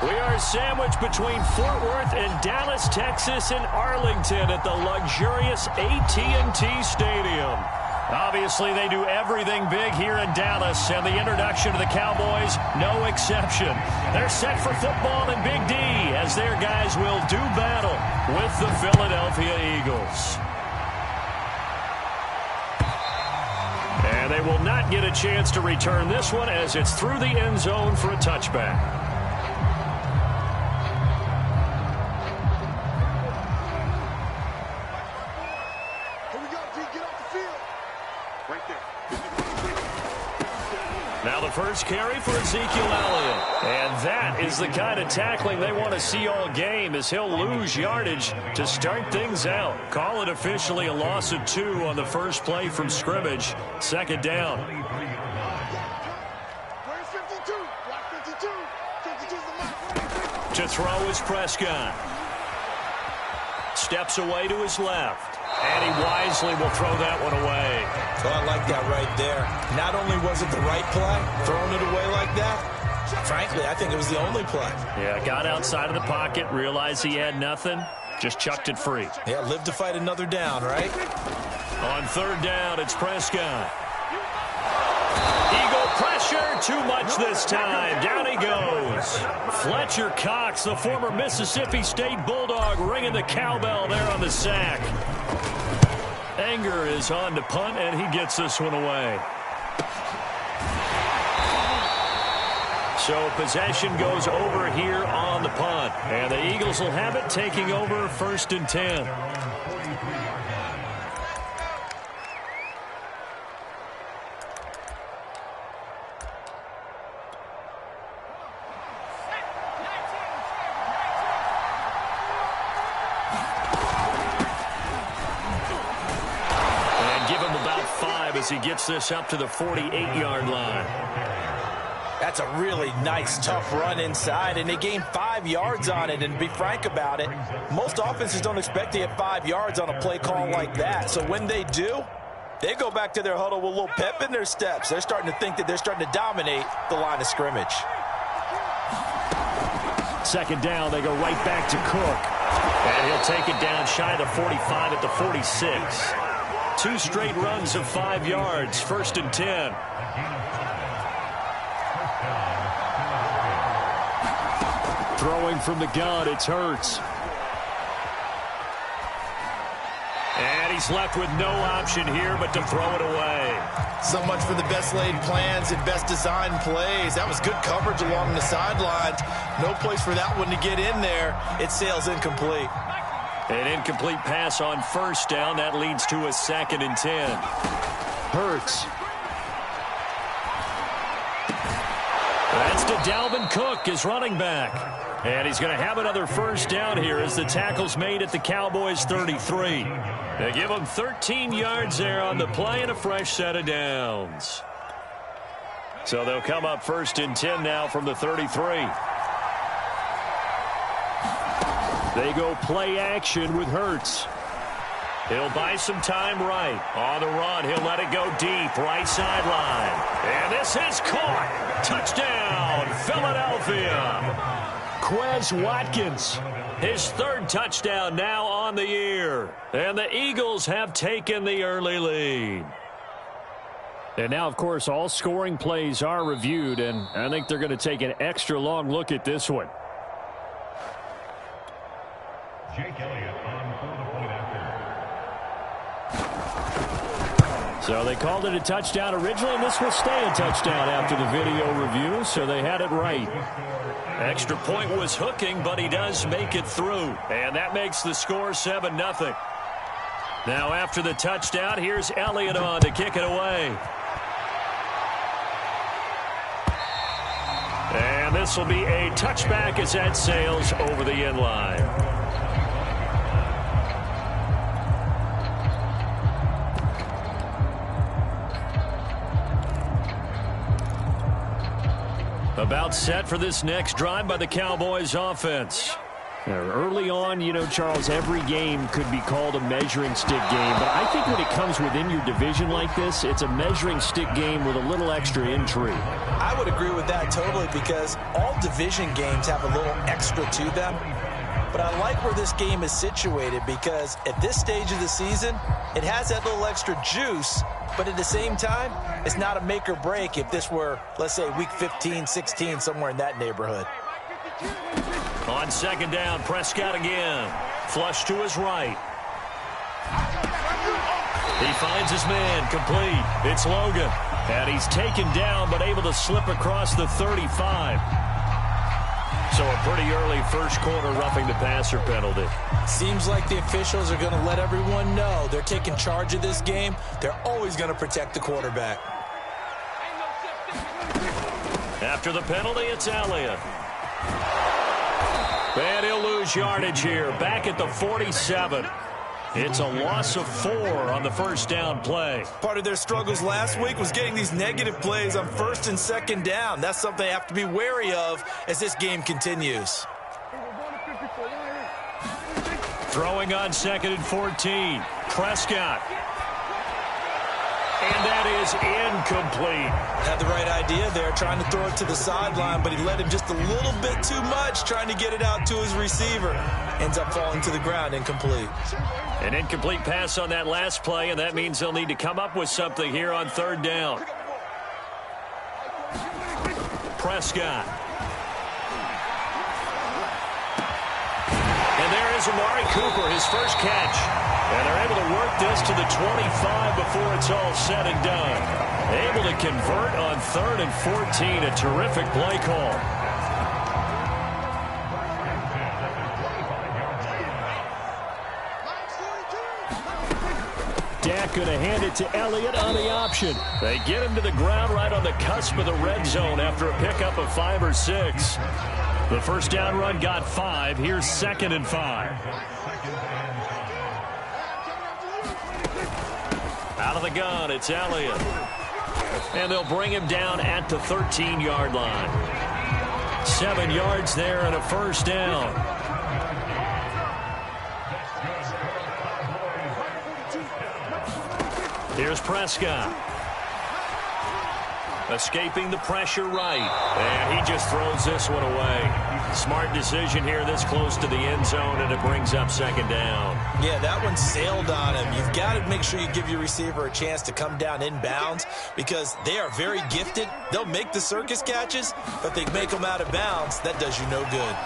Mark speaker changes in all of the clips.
Speaker 1: We are sandwiched between Fort Worth and Dallas, Texas, and Arlington at the luxurious AT&T Stadium. Obviously, they do everything big here in Dallas, and the introduction to the Cowboys, no exception. They're set for football in Big D as their guys will do battle with the Philadelphia Eagles. And they will not get a chance to return this one as it's through the end zone for a touchback. Now the first carry for Ezekiel Elliott. And that is the kind of tackling they want to see all game as he'll lose yardage to start things out. Call it officially a loss of 2 on the first play from scrimmage. Second down. To throw is Prescott. Steps away to his left. And he wisely will throw that one away.
Speaker 2: Oh, I like that right there. Not only was it the right play, throwing it away like that, frankly, I think it was the only play.
Speaker 1: Yeah, got outside of the pocket, realized he had nothing, just chucked it free.
Speaker 2: Yeah, live to fight another down, right?
Speaker 1: On third down, it's Prescott. Eagle pressure, too much this time. Down he goes. Fletcher Cox, the former Mississippi State Bulldog, ringing the cowbell there on the sack. Anger is on to punt, and he gets this one away. So possession goes over here on the punt. And the Eagles will have it, taking over 1st and 10. As he gets this up to the 48-yard line.
Speaker 2: That's a really nice, tough run inside, and they gained 5 yards on it. And to be frank about it, most offenses don't expect to get 5 yards on a play call like that. So when they do, they go back to their huddle with a little pep in their steps. They're starting to think that they're starting to dominate the line of scrimmage.
Speaker 1: Second down, they go right back to Cook. And he'll take it down shy of the 45 at the 46. 2 straight runs of 5 yards, 1st and 10. Throwing from the gun, it's Hurts. And he's left with no option here but to throw it away.
Speaker 2: So much for the best laid plans and best designed plays. That was good coverage along the sidelines. No place for that one to get in there. It sails incomplete.
Speaker 1: An incomplete pass on first down. That leads to a 2nd and 10. Hurts. That's to Dalvin Cook, his running back. And he's going to have another first down here as the tackle's made at the Cowboys' 33. They give him 13 yards there on the play and a fresh set of downs. So they'll come up 1st and 10 now from the 33. They go play action with Hurts. He'll buy some time right. On the run, he'll let it go deep, right sideline. And this is caught. Touchdown, Philadelphia. Quez Watkins, his 3rd touchdown now on the year. And the Eagles have taken the early lead. And now, of course, all scoring plays are reviewed, and I think they're going to take an extra long look at this one. So they called it a touchdown originally, and this will stay a touchdown after the video review, so they had it right. Extra point was hooking, but he does make it through, and that makes the score 7-0. Now after the touchdown, here's Elliott on to kick it away. And this will be a touchback as that sails over the end line. About set for this next drive by the Cowboys offense. Early on, you know, Charles, every game could be called a measuring stick game. But I think when it comes within your division like this, it's a measuring stick game with a little extra intrigue.
Speaker 2: I would agree with that totally, because all division games have a little extra to them. But I like where this game is situated, because at this stage of the season, it has that little extra juice. But at the same time, it's not a make or break if this were, let's say, week 15, 16, somewhere in that neighborhood.
Speaker 1: On second down, Prescott again. Flush to his right. He finds his man, complete. It's Logan. And he's taken down, but able to slip across the 35. So a pretty early first quarter roughing the passer penalty.
Speaker 2: Seems like the officials are going to let everyone know they're taking charge of this game. They're always going to protect the quarterback.
Speaker 1: After the penalty, it's Elliott. And he'll lose yardage here. Back at the 47. It's a loss of 4 on the first down play.
Speaker 2: Part of their struggles last week was getting these negative plays on first and second down. That's something they have to be wary of as this game continues.
Speaker 1: Throwing on second and 14. Prescott. And that is incomplete.
Speaker 2: Had the right idea there, trying to throw it to the sideline, but he let him just a little bit too much, trying to get it out to his receiver. Ends up falling to the ground, incomplete.
Speaker 1: An incomplete pass on that last play, and that means they'll need to come up with something here on third down. Prescott. And there is Amari Cooper, his first catch. And they're able to work this to the 25 before it's all said and done. Able to convert on third and 14. A terrific play call. Dak going to hand it to Elliott on the option. They get him to the ground right on the cusp of the red zone after a pickup of 5 or 6. The first down run got 5. Here's second and 5. Out of the gun, it's Elliott. And they'll bring him down at the 13-yard line. 7 yards there and a first down. Here's Prescott. Escaping the pressure right. And he just throws this one away. Smart decision here this close to the end zone, and it brings up second down.
Speaker 2: Yeah, that one sailed on him. You've got to make sure you give your receiver a chance to come down inbounds, because they are very gifted. They'll make the circus catches, but they make them out of bounds. That does you no good.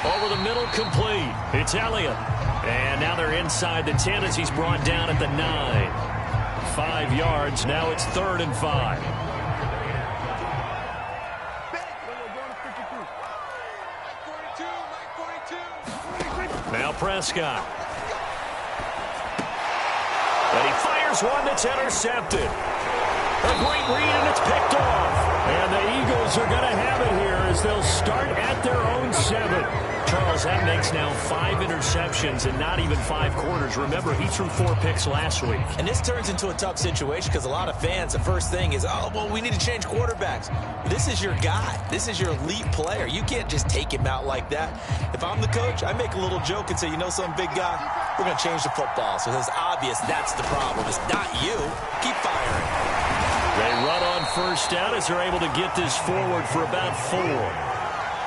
Speaker 1: Over the middle, complete. It's Elliott. And now they're inside the 10 as he's brought down at the 9. 5 yards. Now it's third and 5. Now Prescott. And he fires one that's intercepted. A great read, and it's picked off. And the Eagles are going to have it here as they'll start at their own 7. Charles, that makes now 5 interceptions and not even 5 quarters. Remember, he threw 4 picks last week.
Speaker 2: And this turns into a tough situation because a lot of fans, the first thing is, oh, well, we need to change quarterbacks. This is your guy. This is your elite player. You can't just take him out like that. If I'm the coach, I make a little joke and say, you know, some big guy, we're going to change the football. So it's obvious that's the problem. It's not you. Keep firing.
Speaker 1: They run on first down as they're able to get this forward for about 4.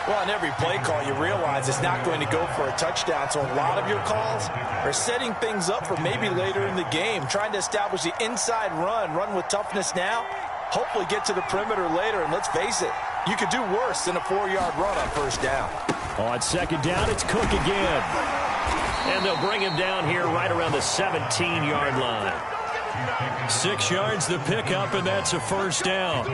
Speaker 2: Well, on every play call, you realize it's not going to go for a touchdown. So a lot of your calls are setting things up for maybe later in the game, trying to establish the inside run with toughness now, hopefully get to the perimeter later. And let's face it, you could do worse than a 4-yard run on first down.
Speaker 1: On second down, it's Cook again. And they'll bring him down here right around the 17-yard line. 6 yards the pickup, and that's a first down.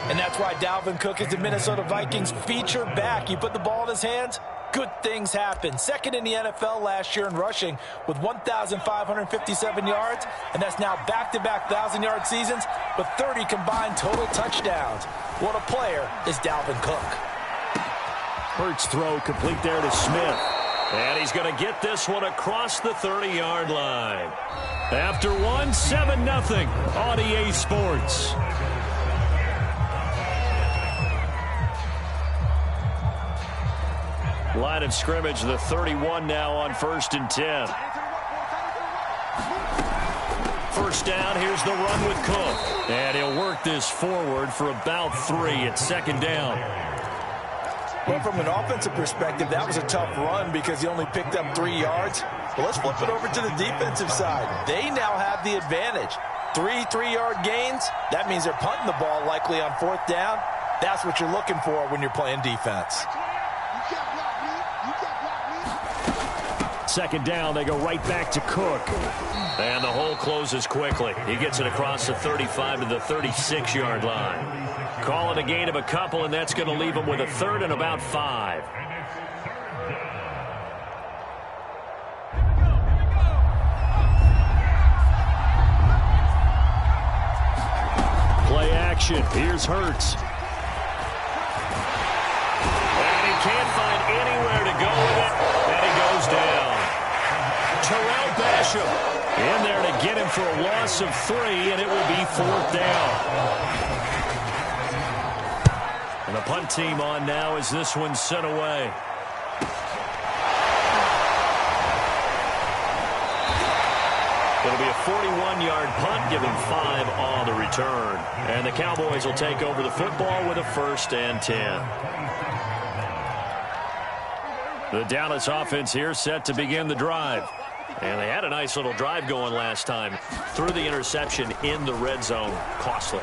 Speaker 2: And that's why Dalvin Cook is the Minnesota Vikings feature back. You put the ball in his hands, good things happen. Second in the NFL last year in rushing with 1,557 yards, and that's now back-to-back 1,000-yard seasons with 30 combined total touchdowns. What a player is Dalvin Cook.
Speaker 1: Hurts throw complete there to Smith. And he's going to get this one across the 30-yard line. After 7-0 on EA Sports. Line of scrimmage, the 31 now on 1st and 10. First down, here's the run with Cook. And he'll work this forward for about 3 at 2nd down.
Speaker 2: Well, from an offensive perspective, that was a tough run because he only picked up 3 yards. But let's flip it over to the defensive side. They now have the advantage. 3 3-yard gains, that means they're punting the ball likely on 4th down. That's what you're looking for when you're playing defense.
Speaker 1: 2nd down, they go right back to Cook. And the hole closes quickly. He gets it across the 35 to the 36-yard line. Call it a gain of a couple, and that's going to leave him with a 3rd and about 5. Play action. Here's Hurts. And he can't find anywhere to go with it, and he goes down. Terrell Basham in there to get him for a loss of 3, and it will be 4th down. And the punt team on now as this one's sent away. It'll be a 41-yard punt, giving 5 on the return. And the Cowboys will take over the football with a 1st and 10. The Dallas offense here set to begin the drive. And they had a nice little drive going last time. Threw the interception in the red zone. Costly.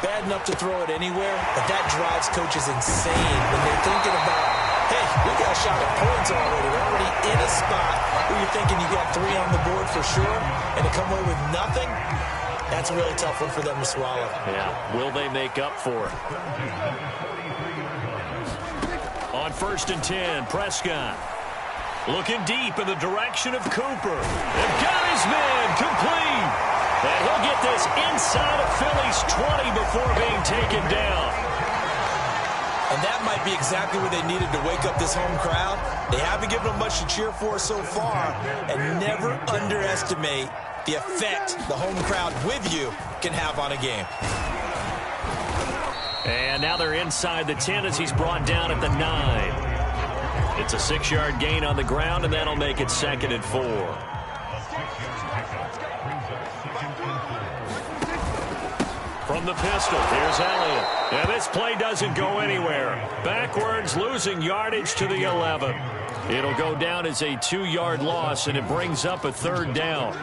Speaker 2: Bad enough to throw it anywhere, but that drives coaches insane when they're thinking about, hey, we got a shot at points already. We're already in a spot where you're thinking you got 3 on the board for sure, and to come away with nothing, that's a really tough one for them to swallow.
Speaker 1: Yeah, will they make up for it? On 1st and 10, Prescott. Looking deep in the direction of Cooper. They've got his man complete. And he'll get this inside of Philly's 20 before being taken down.
Speaker 2: And that might be exactly what they needed to wake up this home crowd. They haven't given them much to cheer for so far. And never underestimate the effect the home crowd with you can have on a game.
Speaker 1: And now they're inside the 10 as he's brought down at the 9. It's a 6-yard gain on the ground, and that'll make it 2nd and 4. From the pistol, here's Elliott. And this play doesn't go anywhere. Backwards, losing yardage to the 11. It'll go down as a 2-yard loss, and it brings up a 3rd down.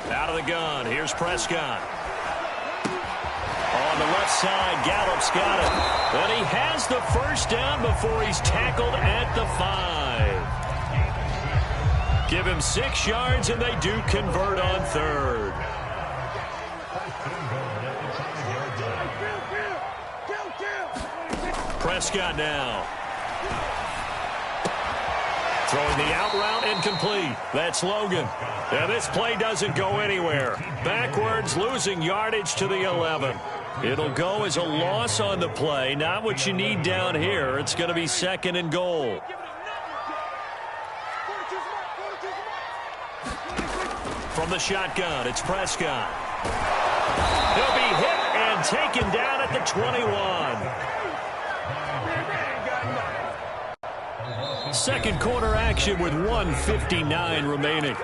Speaker 1: Out of the gun, here's Prescott. On the left side, Gallup's got it. But he has the 1st down before he's tackled at the 5. Give him 6 yards, and they do convert on 3rd. Prescott now. Throwing the out route, incomplete. That's Logan. Now this play doesn't go anywhere. Backwards, losing yardage to the 11. It'll go as a loss on the play. Not what you need down here. It's going to be 2nd and goal. From the shotgun, it's Prescott. He'll be hit and taken down at the 21. Second quarter action with 1:59 remaining.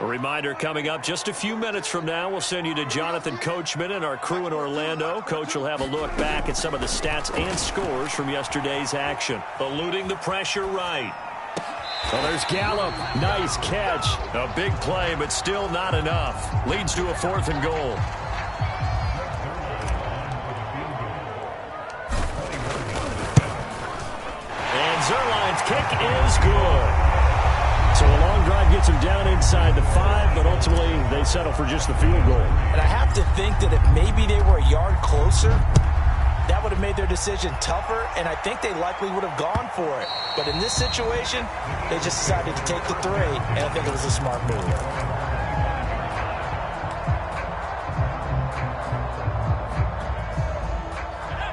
Speaker 1: A reminder coming up just a few minutes from now. We'll send you to Jonathan Coachman and our crew in Orlando. Coach will have a look back at some of the stats and scores from yesterday's action. Eluding the pressure right. Well, there's Gallup. Nice catch. A big play, but still not enough. Leads to a 4th and goal. And Zerline's kick is good. So a long drive gets them down inside the 5, but ultimately they settle for just the field goal.
Speaker 2: And I have to think that if maybe they were a yard closer, that would have made their decision tougher, and I think they likely would have gone for it. But in this situation, they just decided to take the 3, and I think it was a smart move.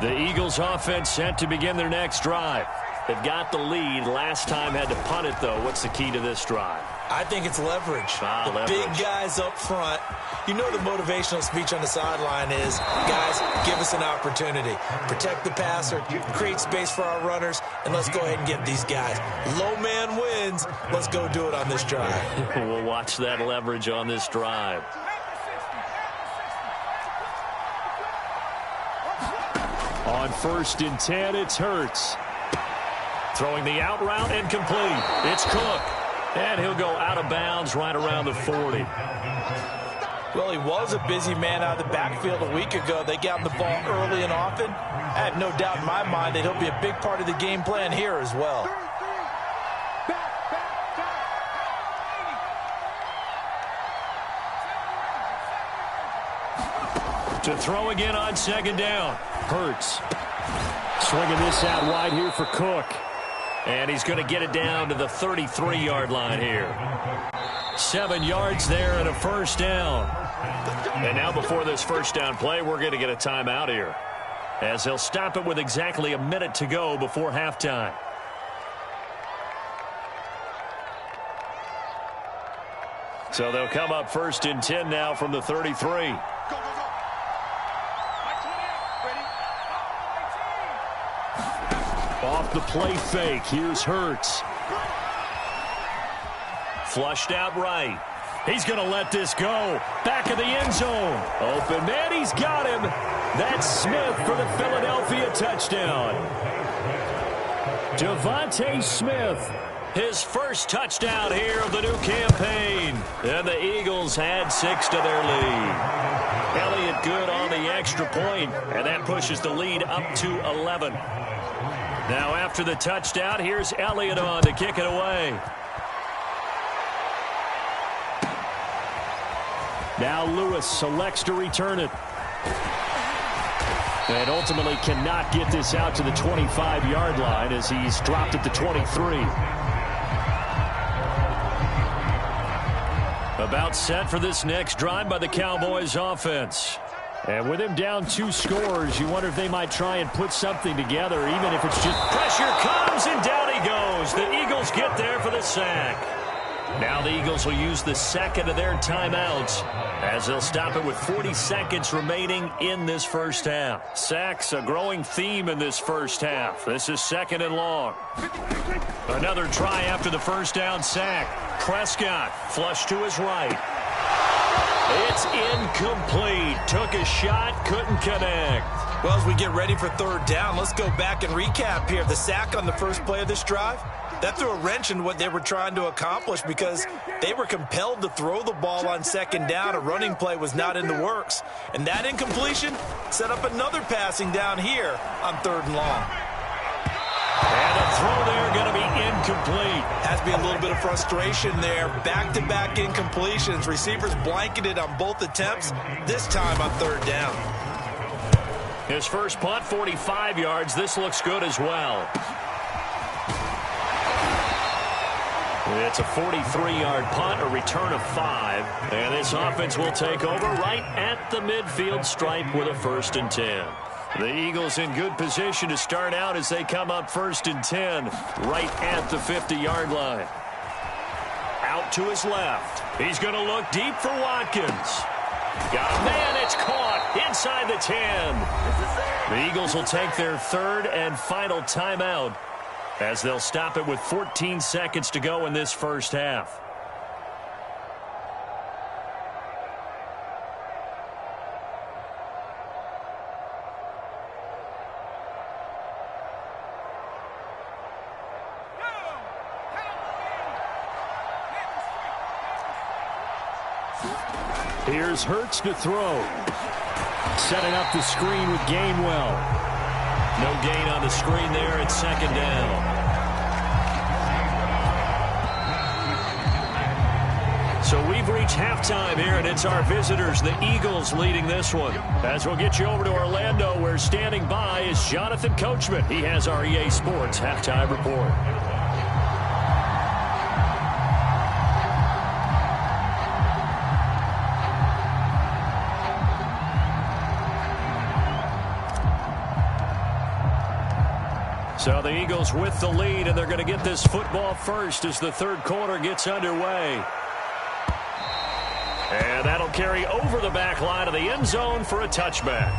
Speaker 1: The Eagles offense set to begin their next drive. They've got the lead. Last time had to punt it, though. What's the key to this drive?
Speaker 2: I think it's leverage.
Speaker 1: Leverage.
Speaker 2: Big guys up front. You know the motivational speech on the sideline is, guys, give us an opportunity. Protect the passer, create space for our runners, and let's go ahead and get these guys. Low man wins. Let's go do it on this drive.
Speaker 1: We'll watch that leverage on this drive. On 1st and 10, it's Hurts. Throwing the out route and complete. It's Cook. And he'll go out of bounds right around the 40.
Speaker 2: Well, he was a busy man out of the backfield a week ago. They got him the ball early and often. I have no doubt in my mind that he'll be a big part of the game plan here as well.
Speaker 1: To throw again on 2nd down. Hurts. Swinging this out wide here for Cook. And he's going to get it down to the 33-yard line here. 7 yards there and a 1st down. And now before this 1st down play, we're going to get a timeout here, as they'll stop it with exactly a minute to go before halftime. So they'll come up 1st and 10 now from the 33. Off the play fake, here's Hurts. Flushed out right. He's going to let this go. Back of the end zone. Open man, he's got him. That's Smith for the Philadelphia touchdown. Devontae Smith, his first touchdown here of the new campaign. And the Eagles had 6 to their lead. Elliott good on the extra point, and that pushes the lead up to 11. Now after the touchdown, here's Elliott on to kick it away. Now Lewis selects to return it. And ultimately cannot get this out to the 25-yard line as he's dropped at the 23. About set for this next drive by the Cowboys offense. And with him down 2 scores, you wonder if they might try and put something together, even if it's just pressure comes and down he goes. The Eagles get there for the sack. Now the Eagles will use the second of their timeouts as they'll stop it with 40 seconds remaining in this first half. Sacks a growing theme in this first half. This is 2nd and long. Another try after the first down sack. Prescott flush to his right. It's incomplete. Took a shot, couldn't connect.
Speaker 2: Well, as we get ready for 3rd down, let's go back and recap here. The sack on the first play of this drive, that threw a wrench in what they were trying to accomplish because they were compelled to throw the ball on 2nd down. A running play was not in the works. And that incompletion set up another passing down here on 3rd and long.
Speaker 1: And a throw there going to be incomplete.
Speaker 2: Has to be a little bit of frustration there. Back-to-back incompletions. Receivers blanketed on both attempts, this time on 3rd down.
Speaker 1: His first punt, 45 yards. This looks good as well. It's a 43-yard punt, a return of 5. And this offense will take over right at the midfield stripe with a 1st and 10. The Eagles in good position to start out as they come up 1st and 10 right at the 50-yard line. Out to his left. He's going to look deep for Watkins. Got a man, it's caught inside the 10. The Eagles will take their 3rd and final timeout as they'll stop it with 14 seconds to go in this first half. Here's Hurts to throw. Setting up the screen with Gainwell. No gain on the screen there at 2nd down. So we've reached halftime here, and it's our visitors, the Eagles, leading this one. As we'll get you over to Orlando, where standing by is Jonathan Coachman. He has our EA Sports halftime report. So the Eagles with the lead, and they're going to get this football first as the third quarter gets underway. And that'll carry over the back line of the end zone for a touchback.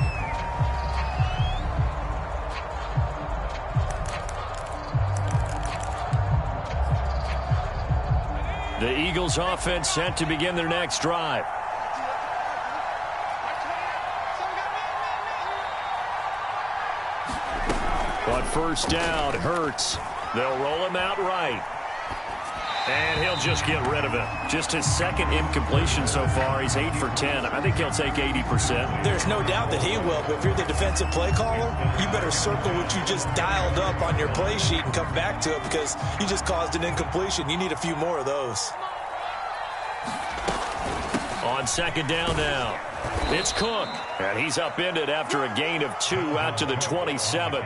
Speaker 1: The Eagles offense set to begin their next drive. But first down, Hurts. They'll roll him out right. And he'll just get rid of it. Just his second incompletion so far. He's 8 for 10. I think he'll take 80%.
Speaker 2: There's no doubt that he will, but if you're the defensive play caller, you better circle what you just dialed up on your play sheet and come back to it because you just caused an incompletion. You need a few more of those.
Speaker 1: On second down now, it's Cook. And he's upended after a gain of 2 out to the 27.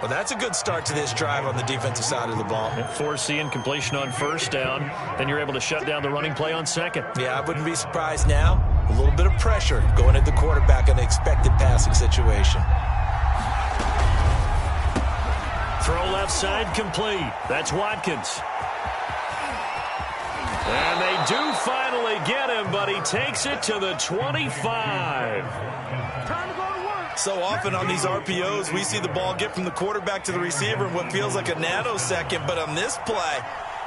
Speaker 2: Well, that's a good start to this drive on the defensive side of the ball.
Speaker 1: Force the incompletion on first down. Then you're able to shut down the running play on second.
Speaker 2: Yeah, I wouldn't be surprised now. A little bit of pressure going at the quarterback in an expected passing situation.
Speaker 1: Throw left side complete. That's Watkins. And they do finally get him, but he takes it to the 25.
Speaker 2: So often on these RPOs, we see the ball get from the quarterback to the receiver in what feels like a nanosecond. But on this play,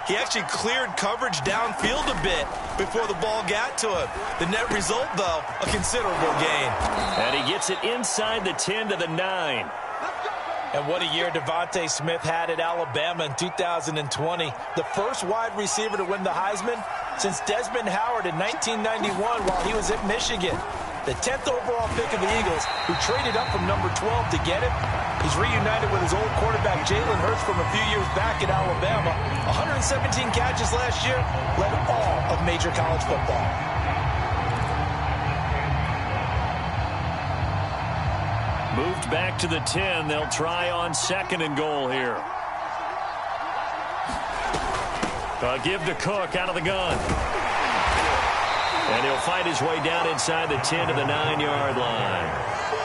Speaker 2: he actually cleared coverage downfield a bit before the ball got to him. The net result, though, a considerable gain.
Speaker 1: And he gets it inside the 10 to the 9.
Speaker 2: And what a year Devontae Smith had at Alabama in 2020. The first wide receiver to win the Heisman since Desmond Howard in 1991 while he was at Michigan. The 10th overall pick of the Eagles, who traded up from number 12 to get it. He's reunited with his old quarterback Jalen Hurts from a few years back at Alabama. 117 catches last year, led all of major college football.
Speaker 1: Moved back to the 10. They'll try on second and goal here. Give to Cook out of the gun. And he'll fight his way down inside the 10 to the 9-yard line.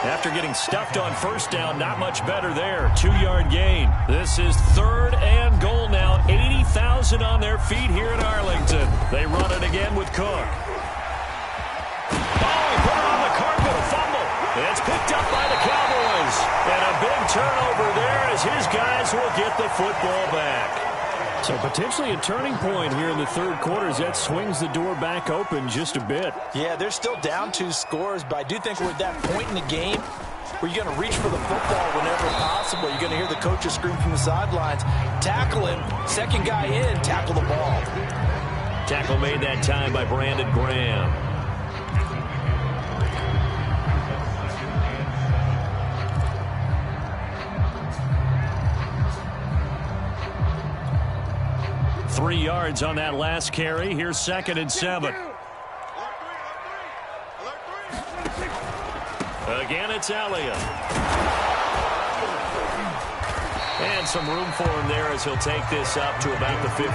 Speaker 1: After getting stuffed on first down, not much better there. 2-yard gain. This is third and goal now. 80,000 on their feet here in Arlington. They run it again with Cook. Oh, he put it on the carpet, a fumble. It's picked up by the Cowboys. And a big turnover there as his guys will get the football back. So potentially a turning point here in the third quarter as that swings the door back open just a bit.
Speaker 2: Yeah, they're still down 2 scores, but I do think we're at that point in the game where you're going to reach for the football whenever possible. You're going to hear the coaches scream from the sidelines. Tackle him. Second guy in, tackle the ball.
Speaker 1: Tackle made that time by Brandon Graham. Three yards on that last carry. Here's second and 7. Again, it's Elliott. And some room for him there as he'll take this up to about the 15.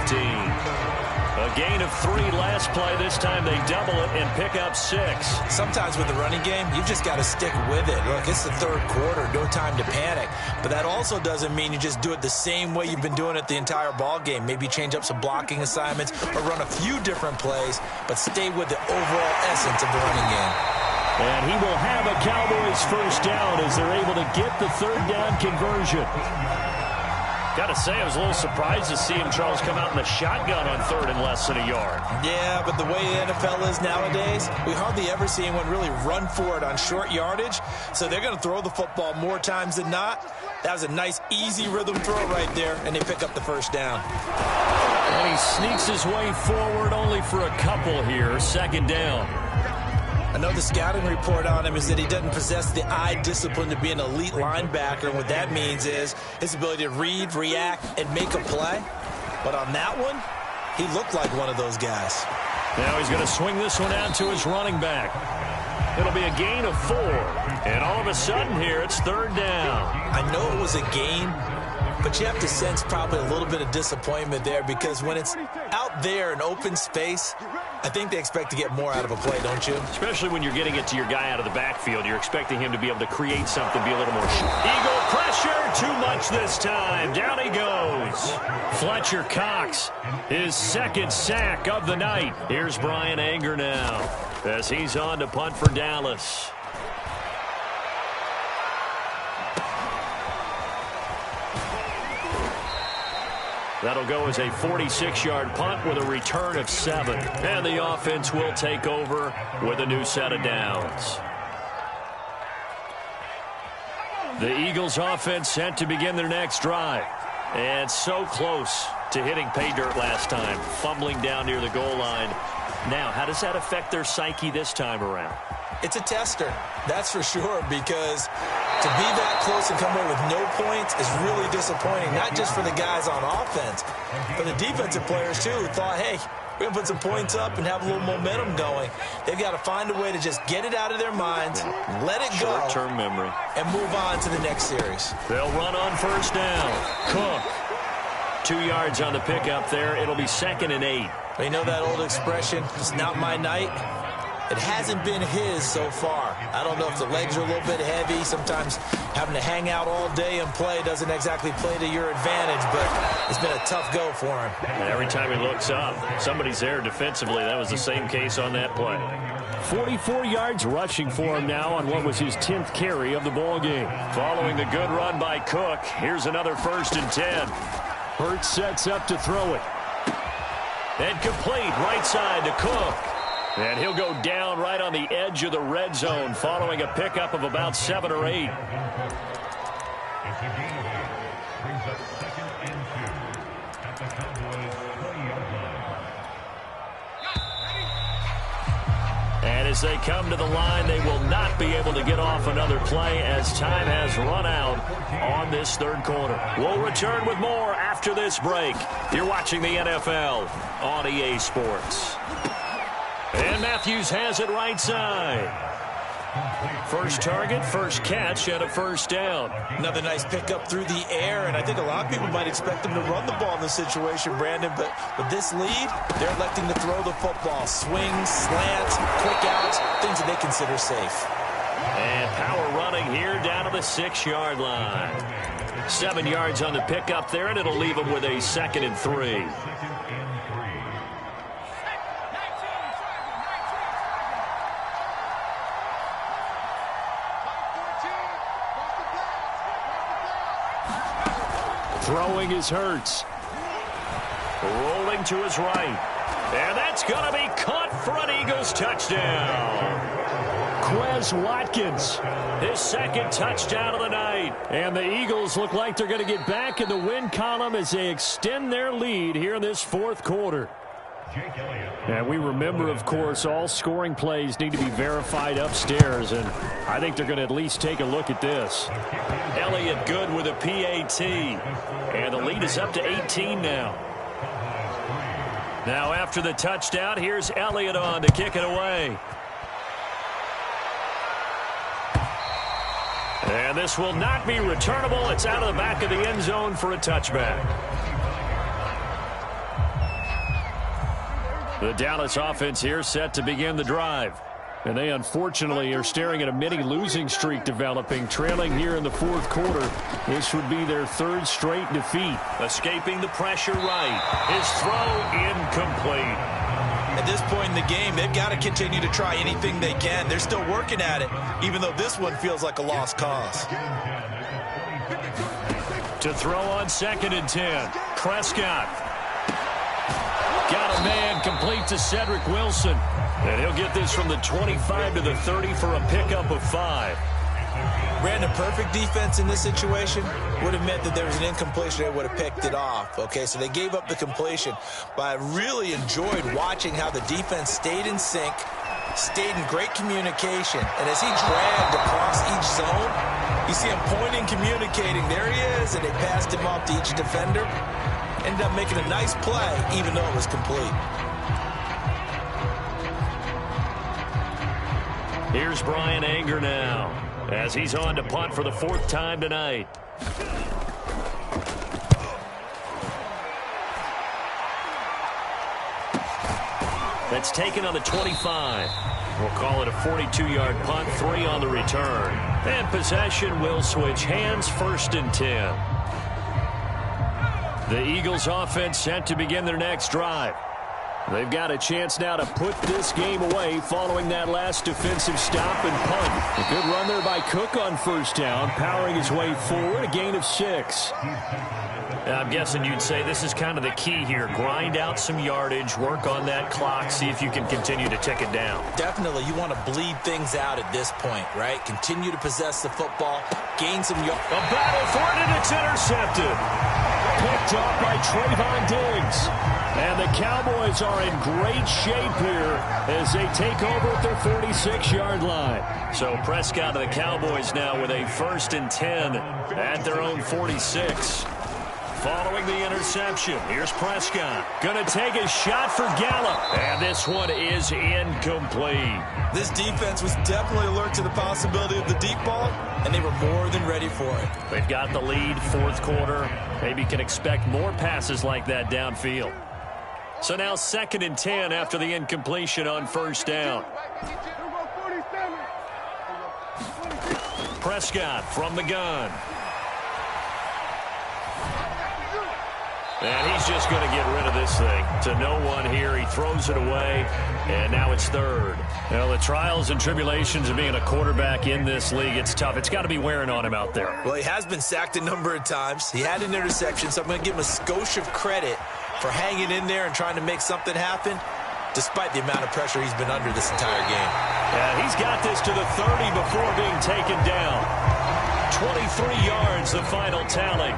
Speaker 1: A gain of 3 last play. This time they double it and pick up 6.
Speaker 2: Sometimes with the running game, you've just got to stick with it. Look, it's the third quarter. No time to panic. But that also doesn't mean you just do it the same way you've been doing it the entire ball game. Maybe change up some blocking assignments or run a few different plays, but stay with the overall essence of the running game.
Speaker 1: And he will have a Cowboys first down as they're able to get the third down conversion. Got to say, I was a little surprised to see him, Charles, come out in the shotgun on third and less than a yard.
Speaker 2: Yeah, but the way the NFL is nowadays, we hardly ever see anyone really run for it on short yardage. So they're going to throw the football more times than not. That was a nice, easy rhythm throw right there, and they pick up the first down.
Speaker 1: And he sneaks his way forward only for a couple here. Second down.
Speaker 2: I know the scouting report on him is that he doesn't possess the eye discipline to be an elite linebacker. And what that means is his ability to read, react, and make a play. But on that one, he looked like one of those guys.
Speaker 1: Now he's going to swing this one out to his running back. It'll be a gain of 4. And all of a sudden here, it's third down.
Speaker 2: I know it was a gain, but you have to sense probably a little bit of disappointment there because when it's out there in open space, I think they expect to get more out of a play, don't you?
Speaker 1: Especially when you're getting it to your guy out of the backfield. You're expecting him to be able to create something, be a little more Eagle pressure. Too much this time. Down he goes. Fletcher Cox, his second sack of the night. Here's Brian Anger now as he's on to punt for Dallas. That'll go as a 46-yard punt with a return of 7. And the offense will take over with a new set of downs. The Eagles offense set to begin their next drive. And so close to hitting pay dirt last time, fumbling down near the goal line. Now, how does that affect their psyche this time around?
Speaker 2: It's a tester, that's for sure, because to be that close and come away with no points is really disappointing, not just for the guys on offense, but the defensive players, too, who thought, hey, we're going to put some points up and have a little momentum going. They've got to find a way to just get it out of their minds, let it go,
Speaker 1: short-term memory,
Speaker 2: and move on to the next series.
Speaker 1: They'll run on first down. Cook, 2 yards on the pickup there. It'll be 2nd and 8.
Speaker 2: But you know that old expression, it's not my night? It hasn't been his so far. I don't know if the legs are a little bit heavy. Sometimes having to hang out all day and play doesn't exactly play to your advantage, but it's been a tough go for him.
Speaker 1: And every time he looks up, somebody's there defensively. That was the same case on that play. 44 yards rushing for him now on what was his 10th carry of the ball game. Following the good run by Cook, here's another 1st and 10. Hurts sets up to throw it. And complete right side to Cook. And he'll go down right on the edge of the red zone following a pickup of about 7 or 8. And as they come to the line, they will not be able to get off another play as time has run out on this 3rd quarter. We'll return with more after this break. You're watching the NFL on EA Sports. And Matthews has it right side. First target, first catch, and a 1st down.
Speaker 2: Another nice pickup through the air, and I think a lot of people might expect him to run the ball in this situation, Brandon, but with this lead, they're electing to throw the football. Swings, slants, quick outs, things that they consider safe.
Speaker 1: And power running here down to the 6-yard line. 7 yards on the pickup there, and it'll leave them with a 2nd and 3. Throwing is Hurts. Rolling to his right. And that's going to be caught for an Eagles touchdown. Quez Watkins, his 2nd touchdown of the night. And the Eagles look like they're going to get back in the win column as they extend their lead here in this 4th quarter. And we remember, of course, all scoring plays need to be verified upstairs, and I think they're going to at least take a look at this. Elliott good with a PAT, and the lead is up to 18 now. Now after the touchdown, here's Elliott on to kick it away. And this will not be returnable. It's out of the back of the end zone for a touchback. The Dallas offense here set to begin the drive. And they unfortunately are staring at a mini losing streak developing, trailing here in the 4th quarter. This would be their 3rd straight defeat. Escaping the pressure right. His throw incomplete.
Speaker 2: At this point in the game, they've got to continue to try anything they can. They're still working at it, even though this one feels like a lost cause.
Speaker 1: To throw on 2nd and 10. Prescott. Got a man complete to Cedric Wilson. And he'll get this from the 25 to the 30 for a pickup of 5.
Speaker 2: Brandon, perfect defense in this situation would have meant that there was an incompletion. They would have picked it off. Okay, so they gave up the completion. But I really enjoyed watching how the defense stayed in sync, stayed in great communication. And as he dragged across each zone, you see him pointing, communicating. There he is, and they passed him off to each defender. Ended up making a nice play, even though it was complete.
Speaker 1: Here's Brian Anger now, as he's on to punt for the 4th time tonight. That's taken on the 25. We'll call it a 42-yard punt, 3 on the return. And possession will switch hands, 1st and 10. The Eagles offense set to begin their next drive. They've got a chance now to put this game away following that last defensive stop and punt. A good run there by Cook on 1st down, powering his way forward, a gain of 6. I'm guessing you'd say this is kind of the key here. Grind out some yardage, work on that clock, see if you can continue to tick it down.
Speaker 2: Definitely, you want to bleed things out at this point, right? Continue to possess the football, gain some yards.
Speaker 1: A battle for it, and it's intercepted. Picked off by Trayvon Diggs. And the Cowboys are in great shape here as they take over at their 46-yard line. So Prescott of the Cowboys now with a 1st and 10 at their own 46. Following the interception, here's Prescott. Going to take a shot for Gallup. And this one is incomplete.
Speaker 2: This defense was definitely alert to the possibility of the deep ball, and they were more than ready for it.
Speaker 1: They've got the lead, 4th quarter. Maybe can expect more passes like that downfield. So now 2nd and 10 after the incompletion on 1st down. Prescott from the gun. And he's just going to get rid of this thing. To no one here. He throws it away, and now it's 3rd. Well, the trials and tribulations of being a quarterback in this league, it's tough. It's got to be wearing on him out there.
Speaker 2: Well, he has been sacked a number of times. He had an interception, so I'm going to give him a skosh of credit for hanging in there and trying to make something happen, despite the amount of pressure he's been under this entire game.
Speaker 1: Yeah, he's got this to the 30 before being taken down. 23 yards, the final tally.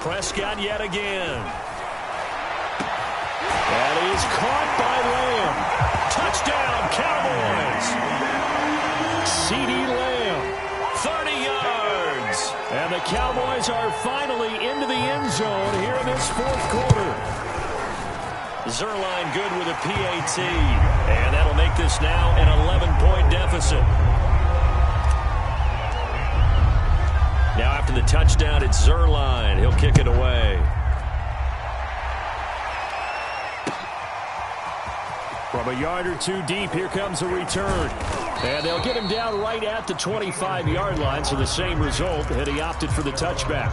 Speaker 1: Prescott yet again. That is caught by Lamb. Touchdown, Cowboys. CeeDee Lamb, 30 yards. And the Cowboys are finally into the end zone here in this 4th quarter. Zerline good with a PAT. And that'll make this now an 11-point deficit. Now after the touchdown, it's Zerline. He'll kick it away. From a yard or 2 deep, here comes a return. And they'll get him down right at the 25-yard line, so the same result, and he opted for the touchback.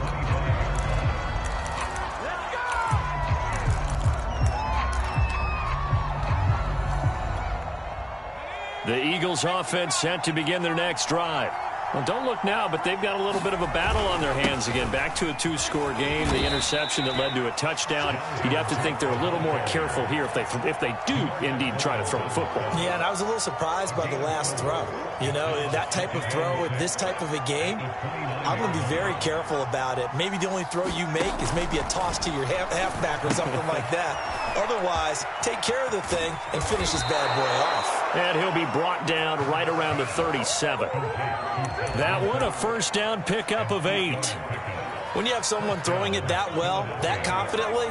Speaker 1: The Eagles offense set to begin their next drive. Well, don't look now, but they've got a little bit of a battle on their hands again. Back to a 2-score game. The interception that led to a touchdown. You'd have to think they're a little more careful here if they do indeed try to throw the football.
Speaker 2: Yeah, and I was a little surprised by the last throw. You know, that type of throw in this type of a game, I'm going to be very careful about it. Maybe the only throw you make is maybe a toss to your halfback or something like that. Otherwise, take care of the thing and finish this bad boy off.
Speaker 1: And he'll be brought down right around the 37. That one, a 1st down pickup of 8.
Speaker 2: When you have someone throwing it that well, that confidently,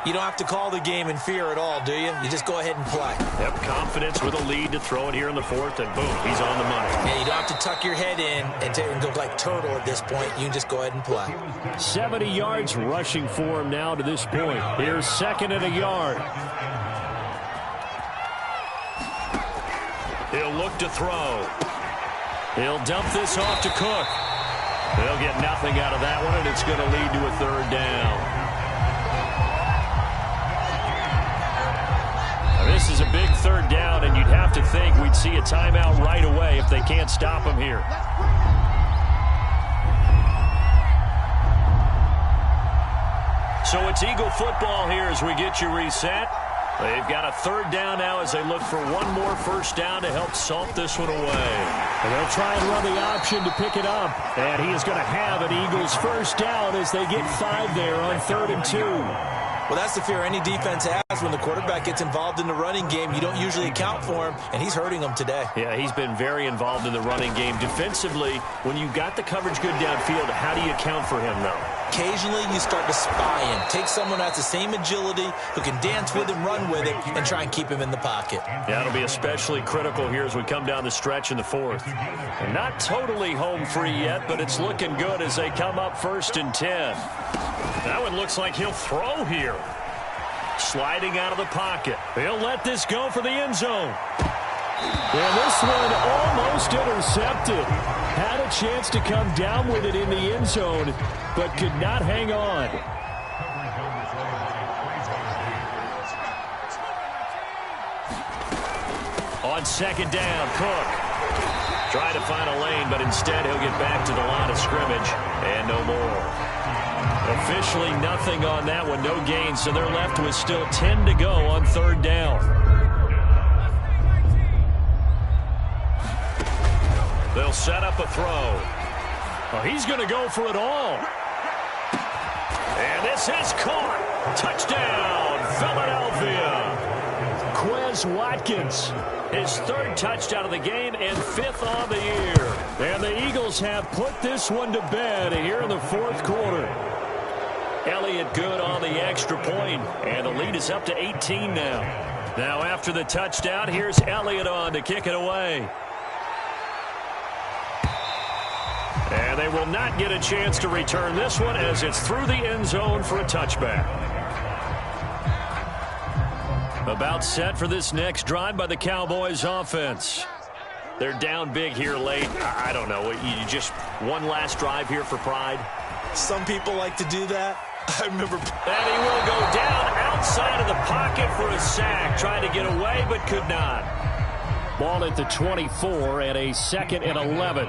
Speaker 2: you don't have to call the game in fear at all, do you? You just go ahead and play.
Speaker 1: Yep, confidence with a lead to throw it here in the 4th, and boom, he's on the money.
Speaker 2: Yeah, you don't have to tuck your head in and go like turtle at this point. You can just go ahead and play.
Speaker 1: 70 yards rushing for him now to this point. Here's 2nd and a yard. He'll look to throw. He'll dump this off to Cook. They'll get nothing out of that one, and it's going to lead to a 3rd down. Now, this is a big 3rd down, and you'd have to think we'd see a timeout right away if they can't stop him here. So it's Eagle football here as we get you reset. They've got a 3rd down now as they look for one more 1st down to help salt this one away. And they'll try and run the option to pick it up. And he is going to have an Eagles 1st down as they get 5 there on 3rd and 2.
Speaker 2: Well, that's the fear any defense has when the quarterback gets involved in the running game. You don't usually account for him, and he's hurting them today.
Speaker 1: Yeah, he's been very involved in the running game. Defensively, when you got the coverage good downfield, how do you account for him, though?
Speaker 2: Occasionally, you start to spy him. Take someone who has the same agility, who can dance with him, run with him, and try and keep him in the pocket.
Speaker 1: Yeah, it'll be especially critical here as we come down the stretch in the 4th. And not totally home free yet, but it's looking good as they come up 1st and 10. That one looks like he'll throw here. Sliding out of the pocket. He'll let this go for the end zone. And this one almost intercepted. Had a chance to come down with it in the end zone, but could not hang on. On second down, Cook. Try to find a lane, but instead he'll get back to the line of scrimmage and no more. Officially nothing on that one, no gain, so they're left with still 10 to go on third down. They'll set up a throw. Oh, he's going to go for it all. And this is caught. Touchdown, Philadelphia. Quez Watkins, his third touchdown of the game and fifth on the year. And the Eagles have put this one to bed here in the fourth quarter. Elliott good on the extra point, and the lead is up to 18 now. Now after the touchdown, here's Elliott on to kick it away. And they will not get a chance to return this one as it's through the end zone for a touchback. About set for this next drive by the Cowboys offense. They're down big here late. I don't know. You just one last drive here for pride?
Speaker 2: Some people like to do that. I remember.
Speaker 1: And he will go down outside of the pocket for a sack. Tried to get away, but could not. Ball at the 24 and a 2nd and 11.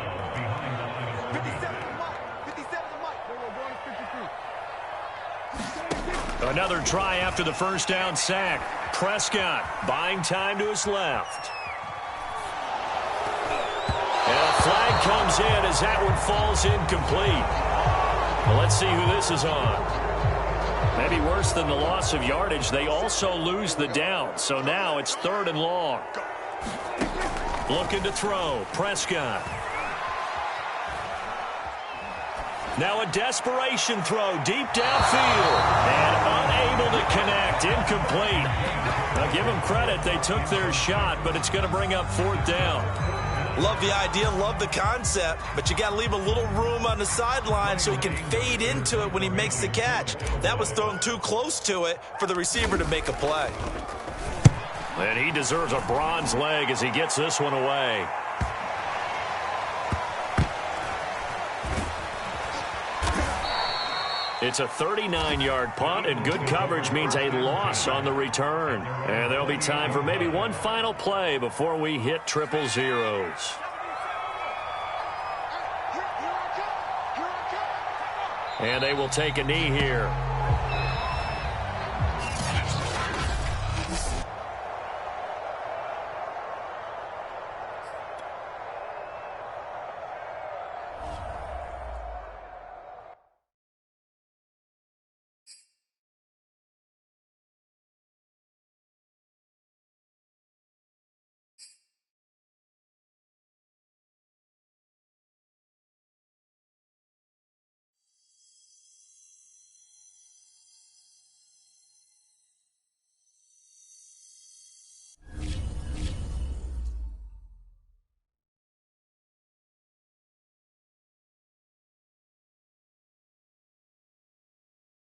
Speaker 1: Another try after the first down sack. Prescott buying time to his left. And a flag comes in as that one falls incomplete. Well, let's see who this is on. Maybe worse than the loss of yardage, they also lose the down. So now it's 3rd and long. Looking to throw. Prescott. Now a desperation throw deep downfield. And unable to connect. Incomplete. Now give them credit. They took their shot, but it's going to bring up 4th down.
Speaker 2: Love the idea, love the concept, but you got to leave a little room on the sideline so he can fade into it when he makes the catch. That was thrown too close to it for the receiver to make a play.
Speaker 1: And he deserves a bronze leg as he gets this one away. It's a 39-yard punt, and good coverage means a loss on the return. And there'll be time for maybe one final play before we hit triple zeros. And they will take a knee here.